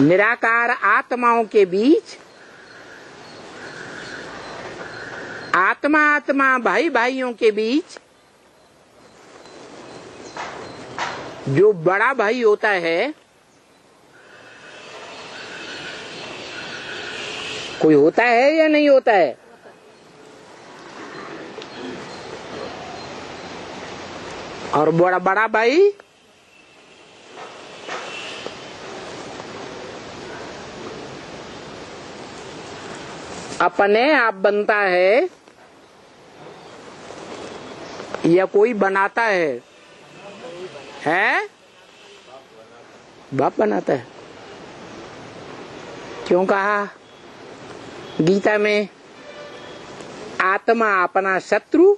निराकार आत्माओं के बीच आत्मा आत्मा भाई भाइयों के बीच जो बड़ा भाई होता है, कोई होता है या नहीं होता है? और बड़ा बड़ा भाई अपने आप बनता है या कोई बनाता है? बाप बनाता है। क्यों कहा गीता में आत्मा अपना शत्रु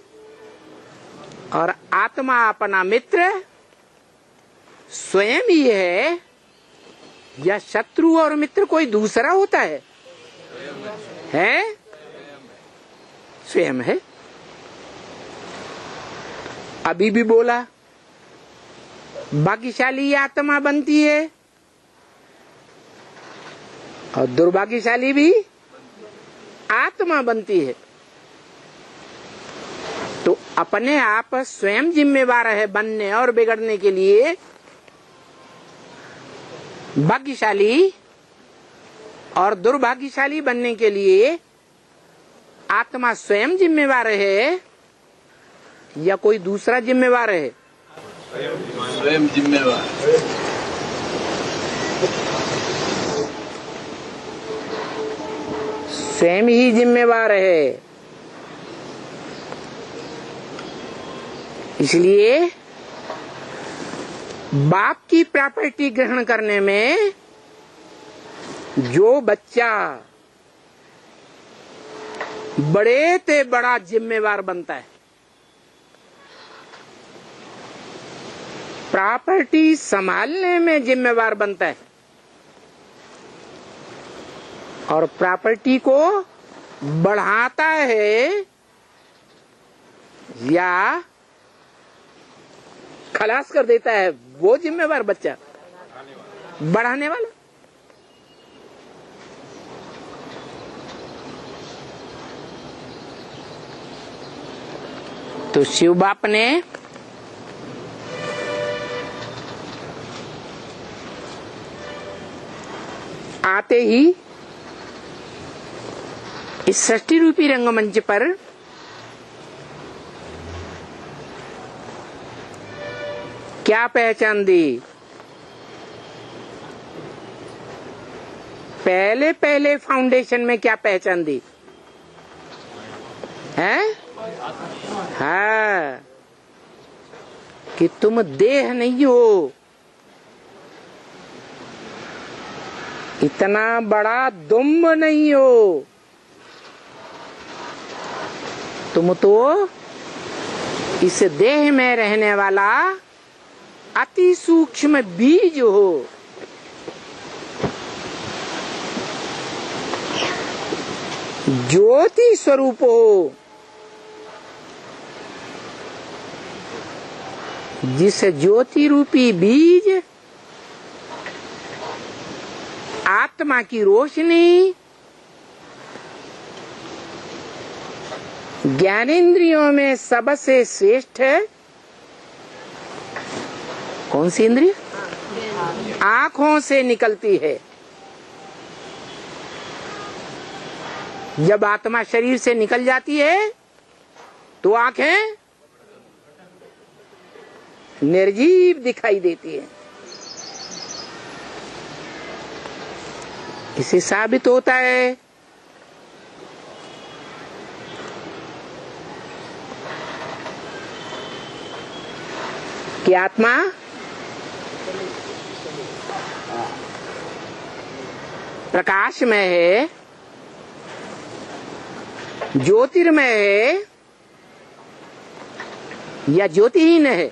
और आत्मा अपना मित्र स्वयं ही है, या शत्रु और मित्र कोई दूसरा होता है? स्वयं है। अभी भी बोला भाग्यशाली आत्मा बनती है और दुर्भाग्यशाली भी आत्मा बनती है। तो अपने आप स्वयं जिम्मेवार है बनने और बिगड़ने के लिए। भाग्यशाली और दुर्भाग्यशाली बनने के लिए आत्मा स्वयं जिम्मेवार है या कोई दूसरा जिम्मेवार है? स्वयं जिम्मेवार। स्वयं ही जिम्मेवार है। इसलिए बाप की प्रॉपर्टी ग्रहण करने में जो बच्चा बड़े ते बड़ा जिम्मेवार बनता है, प्रॉपर्टी संभालने में जिम्मेवार बनता है और प्रॉपर्टी को बढ़ाता है या खलास कर देता है, वो जिम्मेवार बच्चा बढ़ाने वाला। तो शिव बाप ने आते ही इस सृष्टि रूपी रंगमंच पर क्या पहचान दी? पहले पहले फाउंडेशन में क्या पहचान दी है? हाँ, कि तुम देह नहीं हो, इतना बड़ा दुम्ब नहीं हो, तुम तो इस देह में रहने वाला अति सूक्ष्म बीज हो। ज्योति स्वरूप हो, जिस ज्योति रूपी बीज आत्मा की रोशनी ज्ञानेंद्रियों में सबसे श्रेष्ठ है। कौन सी इंद्रिय? आंखों से निकलती है। जब आत्मा शरीर से निकल जाती है तो आंखें निर्जीव दिखाई देती है। इससे साबित होता है कि आत्मा प्रकाशमय है, ज्योतिर्मय है या ज्योतिहीन है?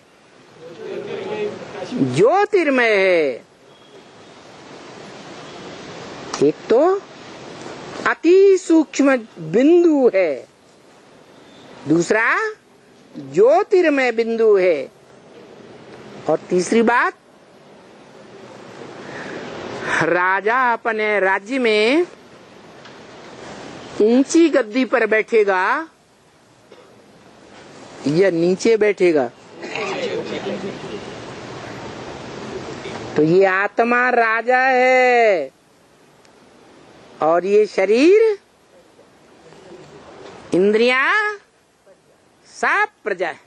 ज्योतिर्मय है। एक तो अति सूक्ष्म बिंदु है, दूसरा ज्योतिर्मय बिंदु है, और तीसरी बात राजा अपने राज्य में ऊंची गद्दी पर बैठेगा या नीचे बैठेगा? तो ये आत्मा राजा है और ये शरीर, इंद्रियां सब प्रजा है।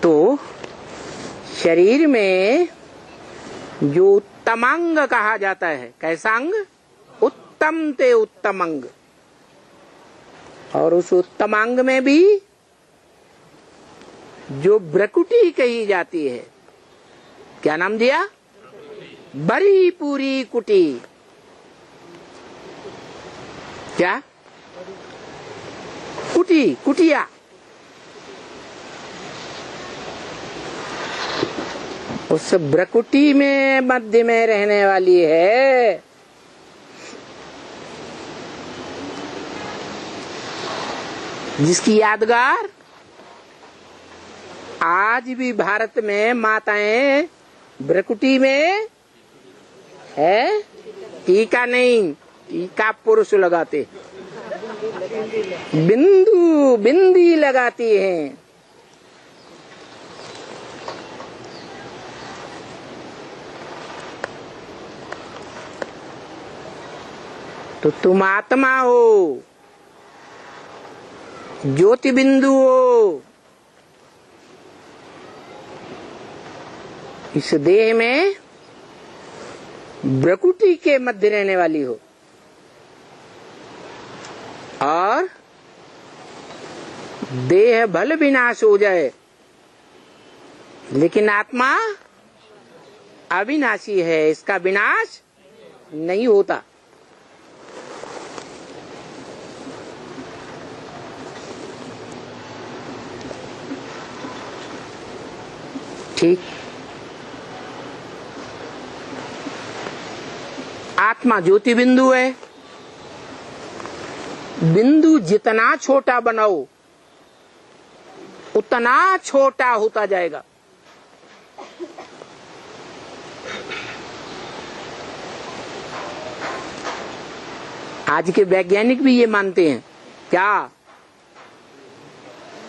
तो शरीर में जो उत्तम अंग कहा जाता है, कैसा अंग? उत्तम ते उत्तम अंग। और उस उत्तम अंग में भी जो भ्रकुटी कही जाती है, क्या नाम दिया? बड़ी पूरी कुटी। क्या? कुटी, कुटिया। उस भ्रकुटी में मध्य में रहने वाली है। जिसकी यादगार आज भी भारत में माताएं भ्रकुटी में है। टीका नहीं, टीका पुरुष लगाते, बिंदु बिंदी लगाती हैं। तो तुम आत्मा हो, ज्योति बिंदु हो। इस देह में भ्रकुटी के मध्य रहने वाली हो और देह भले विनाश हो जाए लेकिन आत्मा अविनाशी है, इसका विनाश नहीं होता। ठीक, आत्मा ज्योति बिंदु है। बिंदु जितना छोटा बनाओ उतना छोटा होता जाएगा। आज के वैज्ञानिक भी ये मानते हैं। क्या?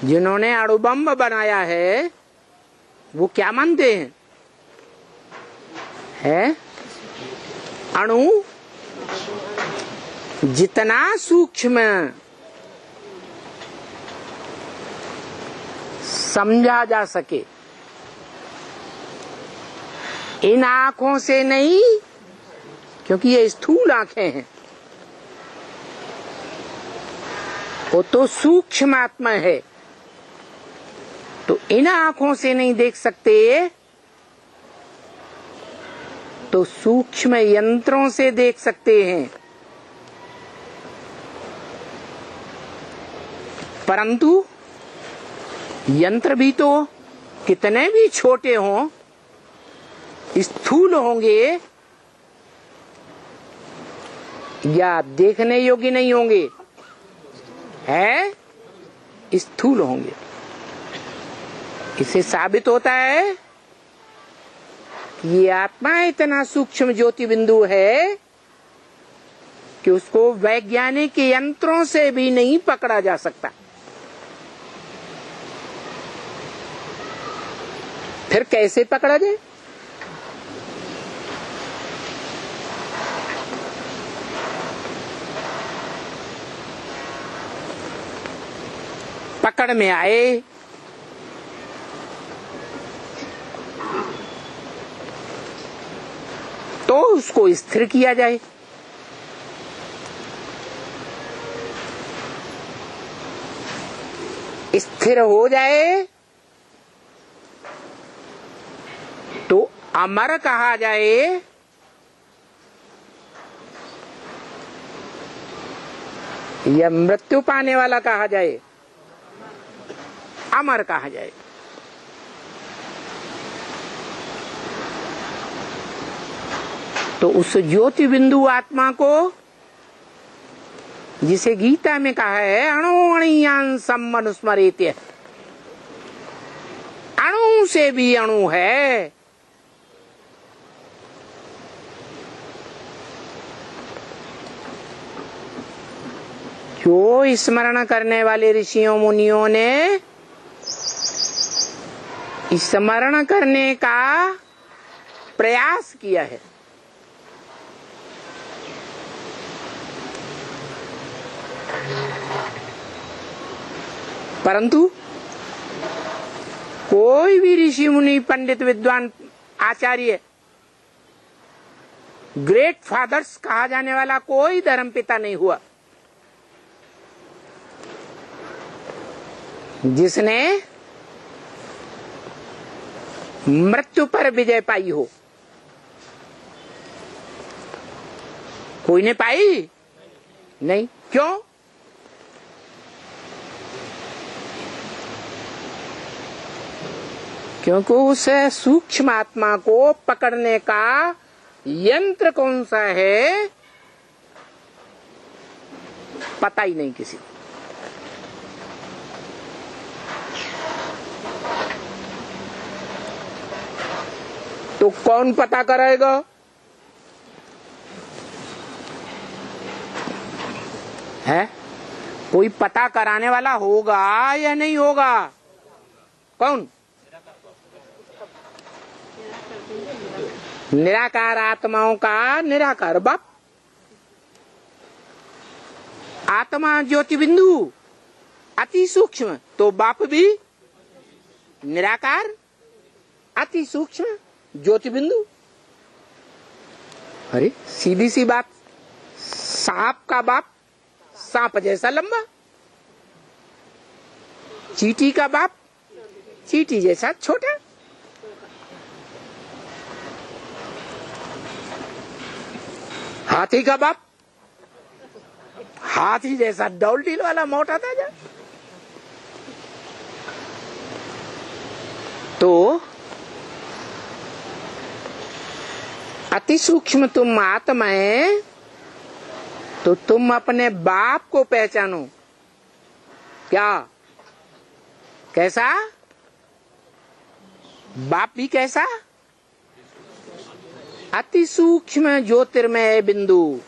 जिन्होंने अणुबम बनाया है वो क्या मानते हैं? है अणु जितना सूक्ष्म समझा जा सके, इन आंखों से नहीं, क्योंकि ये स्थूल आंखें हैं, वो तो सूक्ष्म आत्मा है, तो इन आंखों से नहीं देख सकते तो सूक्ष्म यंत्रों से देख सकते हैं। परंतु यंत्र भी तो कितने भी छोटे हों, स्थूल होंगे या देखने योग्य नहीं होंगे, है स्थूल होंगे। इससे साबित होता है कि ये आत्मा इतना सूक्ष्म ज्योति बिंदु है कि उसको वैज्ञानिक यंत्रों से भी नहीं पकड़ा जा सकता। फिर कैसे पकड़ा जाए? पकड़ में आए तो उसको स्थिर किया जाए। स्थिर हो जाए तो अमर कहा जाए, या मृत्यु पाने वाला कहा जाए? अमर कहा जाए। तो उस ज्योति बिंदु आत्मा को, जिसे गीता में कहा है अणु अणियान सम्मनुस्मरेत्य, अणु अणु से भी अणु है। जो स्मरण करने वाले ऋषियों मुनियों ने स्मरण करने का प्रयास किया है, परंतु कोई भी ऋषि मुनि पंडित विद्वान आचार्य ग्रेट फादर्स कहा जाने वाला कोई धर्म पिता नहीं हुआ जिसने मृत्यु पर विजय पाई हो। कोई ने पाई नहीं। क्यों? क्योंकि उस सूक्ष्म आत्मा को पकड़ने का यंत्र कौन सा है पता ही नहीं किसी को। तो कौन पता करेगा? है कोई पता कराने वाला होगा या नहीं होगा? कौन? निराकार आत्माओं का निराकार बाप। आत्मा ज्योति बिंदु अति सूक्ष्म, तो बाप भी निराकार अति सूक्ष्म ज्योति बिंदु। अरे सीधी सी बात, सांप का बाप सांप जैसा लंबा, चींटी का बाप चींटी जैसा छोटा। हाथी का बाप हाथी जैसा डौल ढील वाला मोटा ताजा। तो अति सूक्ष्म तुम आत्मा है, तो तुम अपने बाप को पहचानो। क्या? कैसा? बाप भी कैसा? अति सूक्ष्म ज्योतिर्मय बिंदु।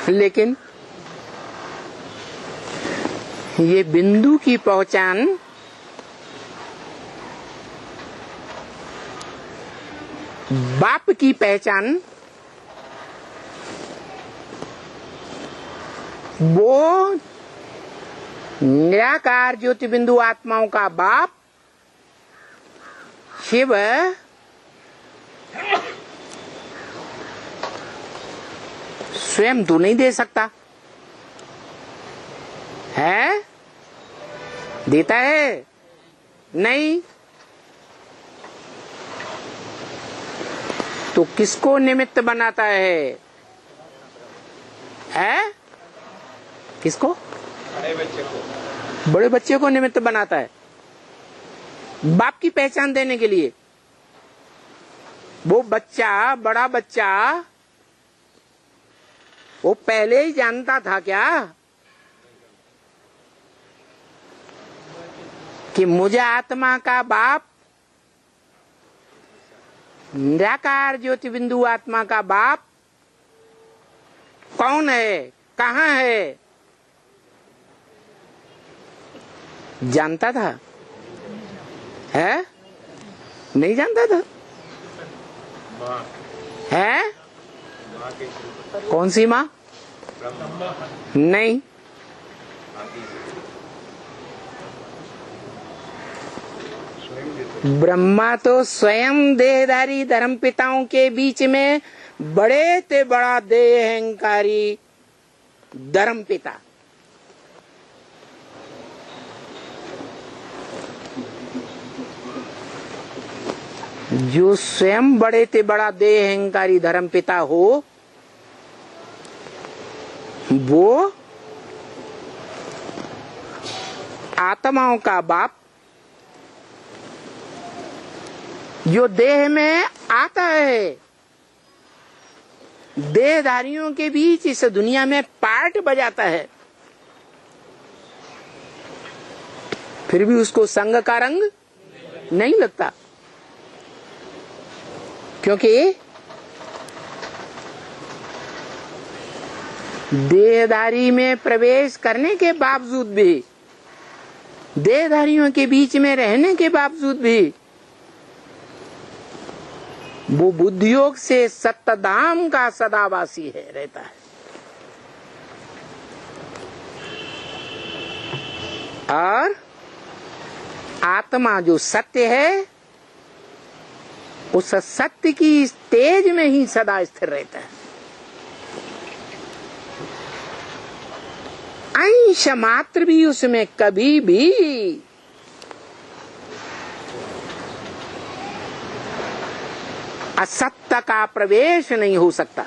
लेकिन ये बिंदु की पहचान बाप की पहचान वो निराकार ज्योति बिंदु आत्माओं का बाप शिव स्वयं तो नहीं दे सकता है? देता है? नहीं। तो किसको निमित्त बनाता है? किसको? बड़े बच्चे को निमित्त बनाता है बाप की पहचान देने के लिए। वो बच्चा, बड़ा बच्चा, वो पहले ही जानता था क्या कि मुझे आत्मा का बाप, निराकार ज्योति बिंदु आत्मा का बाप कौन है, कहाँ है? जानता था? है? नहीं जानता था? है? कौन सी माँ? नहीं। ब्रह्मा तो स्वयं देहधारी धर्म पिताओं के बीच में बड़े ते बड़ा देह अहंकारी धर्म पिता। जो स्वयं बड़े ते बड़ा देह अहंकारी धर्म पिता हो, वो आत्माओं का बाप जो देह में आता है, देहधारियों के बीच इस दुनिया में पार्ट बजाता है, फिर भी उसको संग का रंग नहीं लगता, क्योंकि देहधारी में प्रवेश करने के बावजूद भी, देहधारियों के बीच में रहने के बावजूद भी वो बुद्धियोग से सत्तधाम का सदावासी है, रहता है। और आत्मा जो सत्य है, उस सत्य की तेज में ही सदा स्थिर रहता है। अंश मात्र भी उसमें कभी भी असत्य का प्रवेश नहीं हो सकता।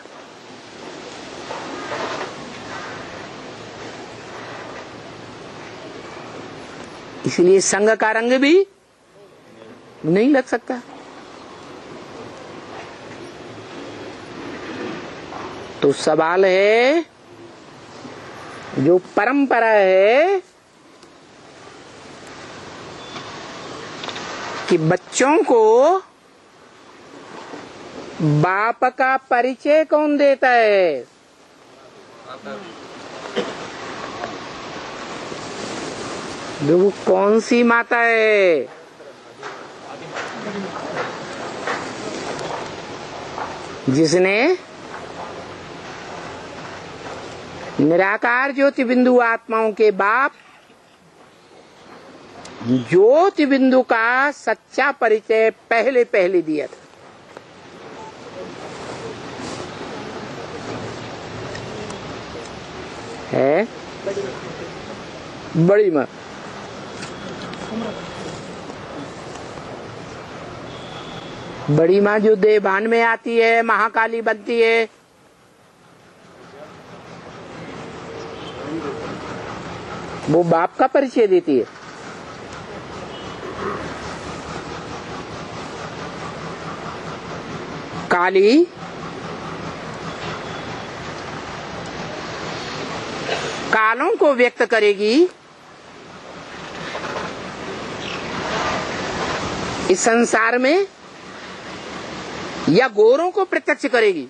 इसलिए संग का रंग भी नहीं लग सकता। तो सवाल है, जो परंपरा है कि बच्चों को बाप का परिचय कौन देता है? वो कौन सी माता है? जिसने निराकार ज्योति बिंदु आत्माओं के बाप ज्योति बिंदु का सच्चा परिचय पहले पहले दिया था। है बड़ी माँ। बड़ी माँ जो देवान में आती है, महाकाली बनती है, वो बाप का परिचय देती है। काली कालों को व्यक्त करेगी, इस संसार में, या गोरों को प्रत्यक्ष करेगी?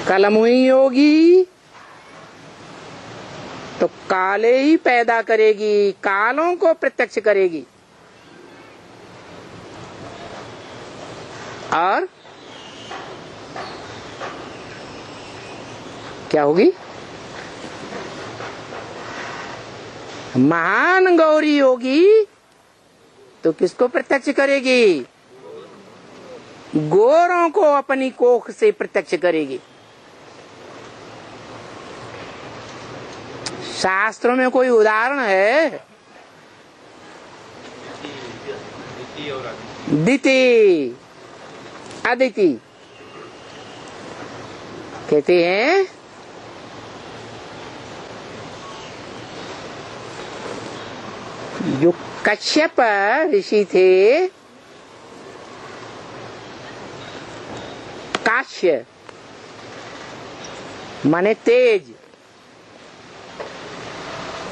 कलमुई होगी तो काले ही पैदा करेगी, कालों को प्रत्यक्ष करेगी। और क्या होगी? महान गौरी होगी तो किसको प्रत्यक्ष करेगी? गोरों को अपनी कोख से प्रत्यक्ष करेगी। शास्त्रों में कोई उदाहरण है? दिति अदिति कहते हैं, जो कश्यप ऋषि थे, काश्य माने तेज,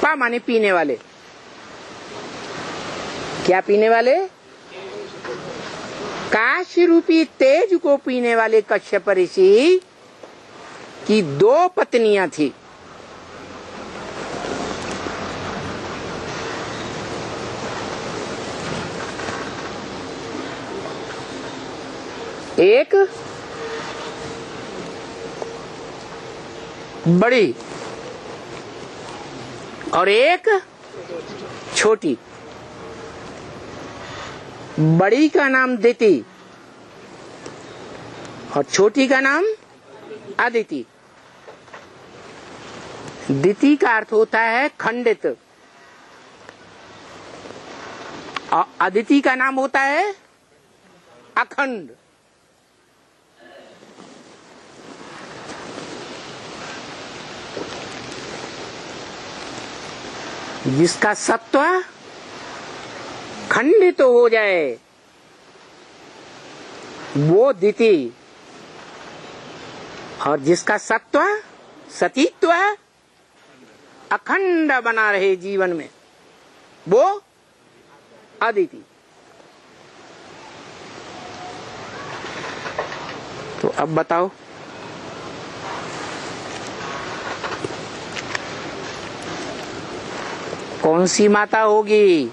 पा माने पीने वाले। क्या पीने वाले? काशी रूपी तेज को पीने वाले कश्यप ऋषि की 2 पत्नियां थी। एक बड़ी और एक छोटी। बड़ी का नाम दिति और छोटी का नाम अदिति। दिति का अर्थ होता है खंडित और अदिति का नाम होता है अखंड। जिसका सत्व खंडित हो जाए वो दिति, और जिसका सत्व सतीत्व अखंड बना रहे जीवन में, वो अदिति। तो अब बताओ, कौन सी माता होगी?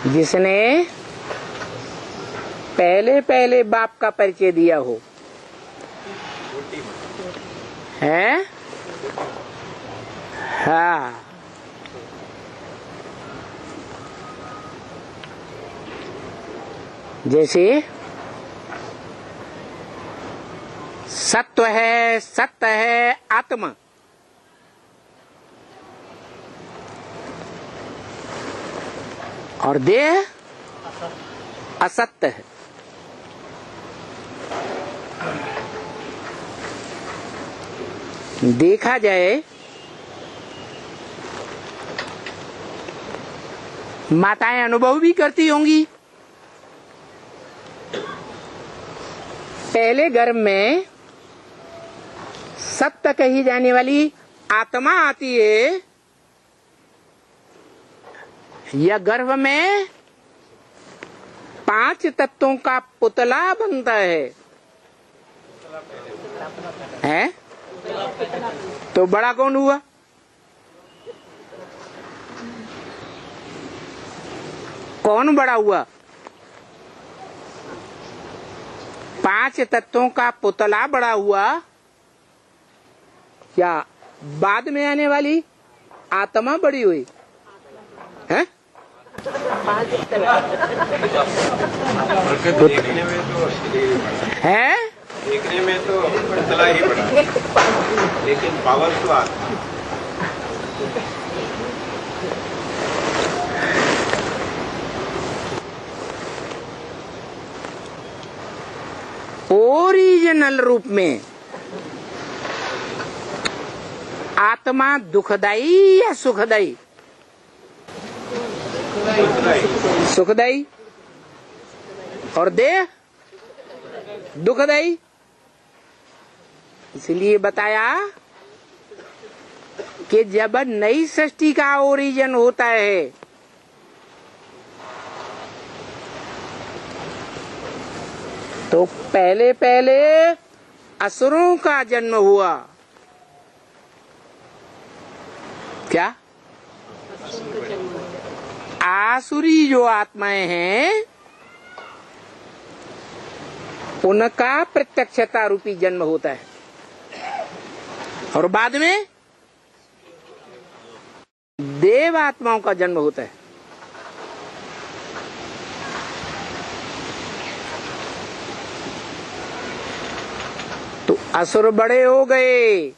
जिसने पहले पहले बाप का परिचय दिया हो, है? हाँ, जैसे सत्व है, सत्य है आत्मा, और देह असत्य है। देखा जाए, माताएं अनुभव भी करती होंगी। पहले गर्भ में सत्य कही जाने वाली आत्मा आती है, या गर्भ में 5 तत्वों का पुतला बनता है? तो बड़ा कौन हुआ? कौन बड़ा हुआ? 5 तत्वों का पुतला बड़ा हुआ, या बाद में आने वाली आत्मा बड़ी हुई? है? देखने में तो है? देखने में तो पुतला ही बड़ा, लेकिन पावर तो आत्मा। ओरिजिनल रूप में आत्मा दुखदाई या सुखदाई? सुखदाई। और देह दुखदाई। इसलिए बताया कि जब नई सृष्टि का ओरिजिन होता है, तो पहले पहले असुरों का जन्म हुआ। क्या? आसुरी जो आत्माएं हैं, उनका प्रत्यक्षता रूपी जन्म होता है, और बाद में देव आत्माओं का जन्म होता है। तो असुर बड़े हो गए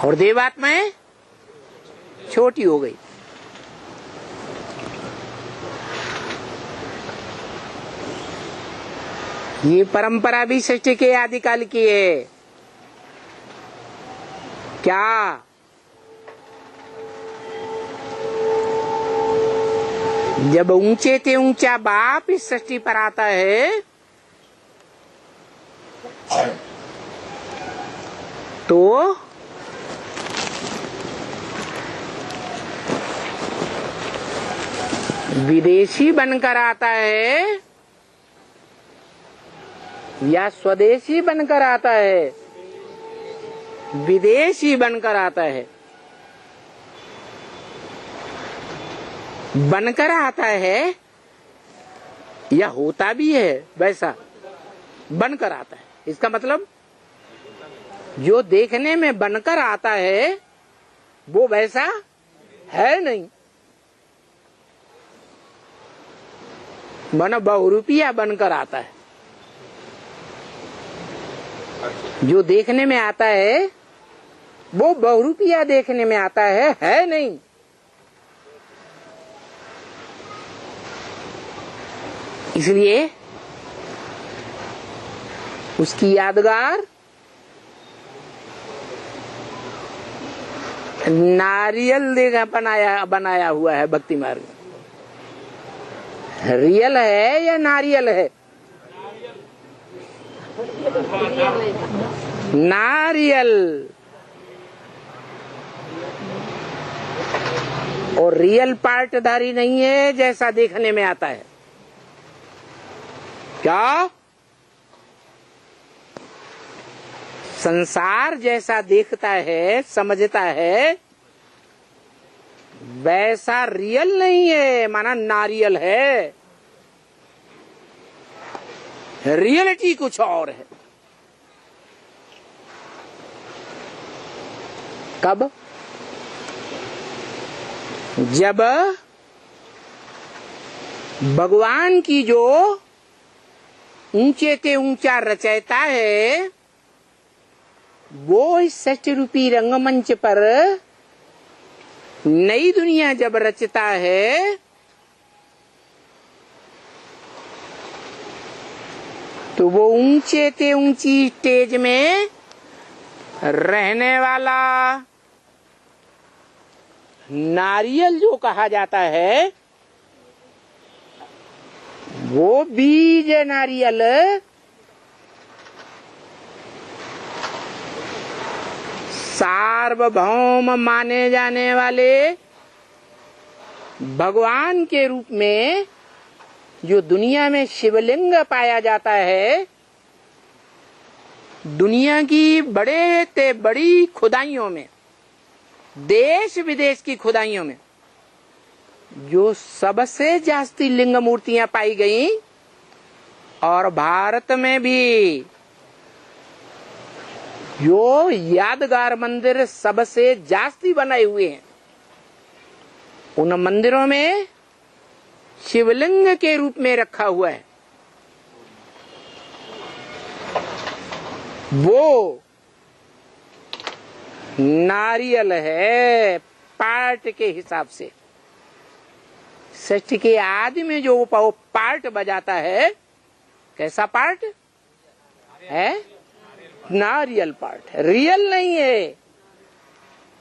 और देवात्माएं छोटी हो गई। ये परंपरा भी सृष्टि के आदिकाल की है। क्या? जब ऊंचे से ऊंचा बाप इस सृष्टि पर आता है, तो विदेशी बनकर आता है या स्वदेशी बनकर आता है? विदेशी बनकर आता है। बनकर आता है या होता भी है वैसा? बनकर आता है। इसका मतलब जो देखने में बनकर आता है वो वैसा है नहीं। मन बहुरूपिया बनकर आता है। जो देखने में आता है वो बहुरूपिया देखने में आता है नहीं। इसलिए उसकी यादगार नारियल देखा बनाया हुआ है भक्ति मार्ग में। रियल है या नारियल है? नारियल। और रियल पार्टधारी नहीं है जैसा देखने में आता है। क्या? संसार जैसा देखता है, समझता है, वैसा रियल नहीं है, माना नारियल है। रियलिटी कुछ और है। कब? जब भगवान की जो ऊंचे ते ऊंचा रचयिता है वो इस सृष्टि रूपी रंगमंच पर नई दुनिया जब रचता है तो वो ऊंचे ते ऊंची स्टेज में रहने वाला नारियल जो कहा जाता है वो बीज नारियल सार्वभौम माने जाने वाले भगवान के रूप में जो दुनिया में शिवलिंग पाया जाता है, दुनिया की बड़े ते बड़ी खुदाइयों में, देश विदेश की खुदाइयों में जो सबसे जास्ती लिंग मूर्तियां पाई गई और भारत में भी जो यादगार मंदिर सबसे जास्ती बनाए हुए हैं, उन मंदिरों में शिवलिंग के रूप में रखा हुआ है वो नारियल है। पार्ट के हिसाब से सृष्टि के आदि में जो वो पार्ट बजाता है, कैसा पार्ट है? नारियल पार्ट है, रियल नहीं है।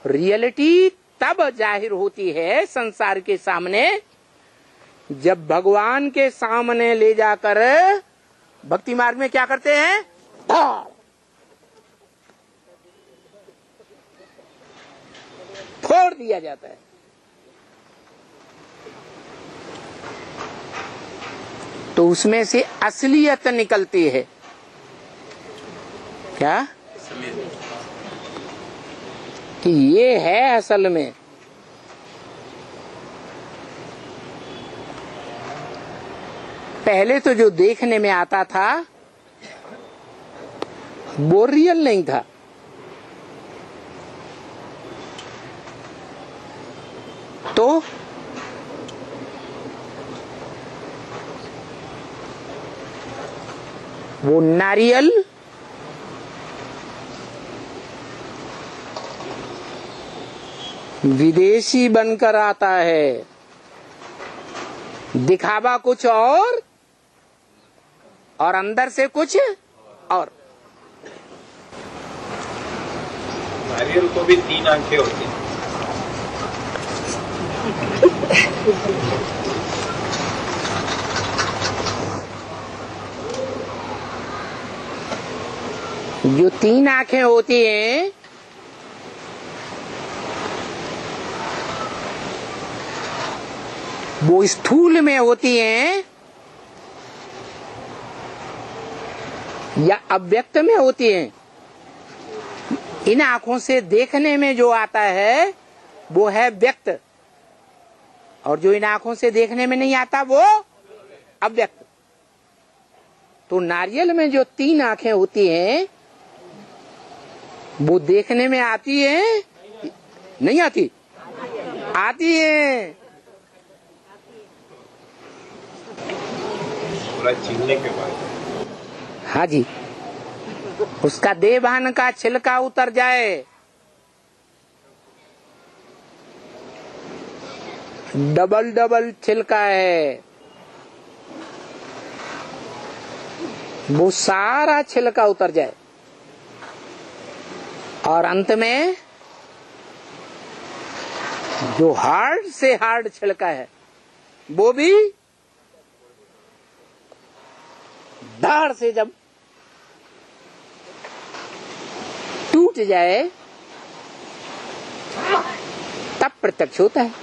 रियलिटी तब जाहिर होती है संसार के सामने जब भगवान के सामने ले जाकर भक्ति मार्ग में क्या करते हैं? फोड़ दिया जाता है। तो उसमें से असलियत निकलती है। क्या? कि ये है असल में। पहले तो जो देखने में आता था वो रियल नहीं था। तो वो नारियल विदेशी बनकर आता है, दिखावा कुछ और अंदर से कुछ और। नारियल को भी 3 आंखें होती हैं। जो 3 आंखें होती हैं वो स्थूल में होती हैं या अव्यक्त में होती हैं। इन आंखों से देखने में जो आता है वो है व्यक्त, और जो इन आंखों से देखने में नहीं आता वो अव्यक्त। तो नारियल में जो 3 आंखें होती हैं वो देखने में आती है, नहीं आती? आती है। छीलने के बाद हाँ जी, उसका देवभान का छिलका उतर जाए, डबल डबल छिलका है, वो सारा छिलका उतर जाए और अंत में जो हार्ड से हार्ड छिलका है वो भी धाड़ से जब टूट जाए तब प्रत्यक्ष होता है।